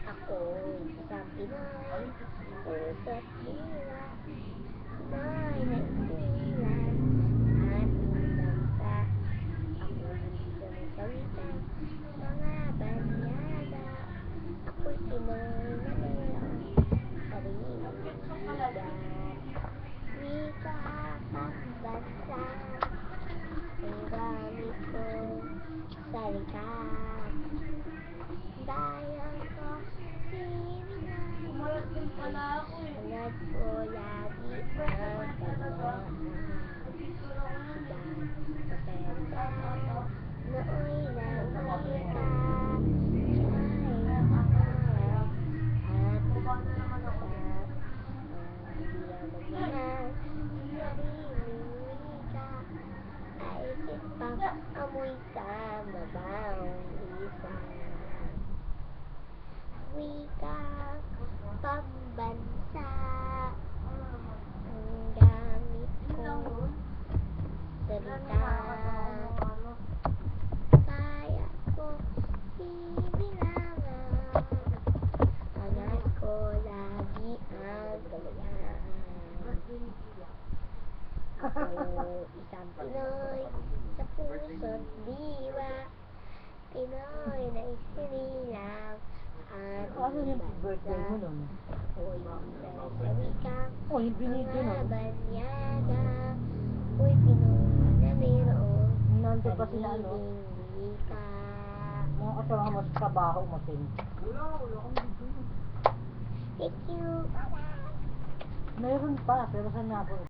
Ako isang Pinoy, puso't dila, Pinoy na isilang ating bansa. Ako'y sumisalita mga banyaga, ako'y Pinoy na mayroong sariling wika. Wika pambansa, ang gamit kong salita. Bayan ko, Pilipinas, hangat ko lagi ang kalayaan. Pasensya, nooy lang wika, siya ay nakaharap at pinasa. Ang biyag ng sariling wika ay sipang amoy sa mabawang isa. Wika pambansa, ang gamit kong salita. Kaya ko ibilangan, hangat ko lagi ang kalayaan. Ako isang Pinoy sa puso't diwa, Pinoy na isinilang ating bansa. Ako'y sanay sa wikang mga banyaga, ako'y Pinoy na mayroong sariling wika. Mga kasama mo sa trabaho mo, Tim. Thank you. Meron pa, pero saan nga po?